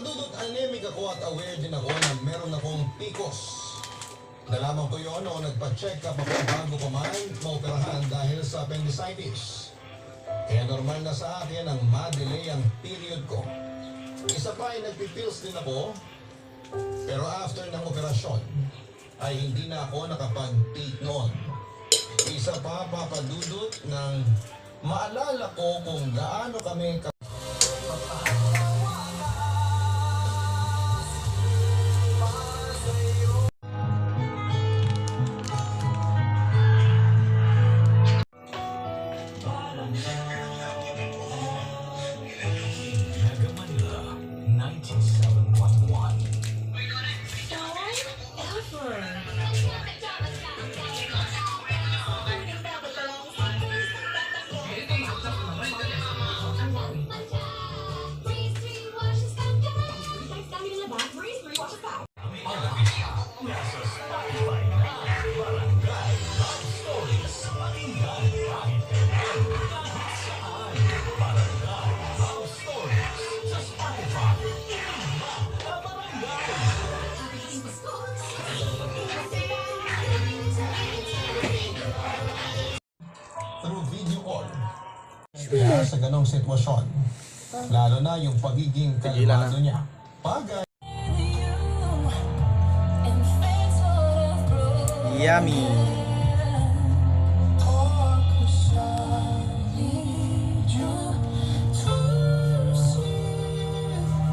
Papadudot anemic ako at aware din ako na meron akong PCOS. Nalaman ko yun noong nagpa-check up ako bago pa man maoperahan dahil sa appendicitis. Kaya normal na sa akin ang ma-delay ang period ko. Isa pa ay nagpipills din ako, pero after ng operasyon ay hindi na ako nakapag-peak noon. Isa pa, papadudot ng maalala ko kung gaano kami Mega Manila 97.1. Nasa Spotify na Barangay Love Stories. Pakinggan kahit kailan, kahit saan. Barangay Love Stories sa Spotify. Iba na barangay. through video call. Kaya sa ganong sitwasyon, lalo na yung pagiging kalmado niya. Pagay Yummy.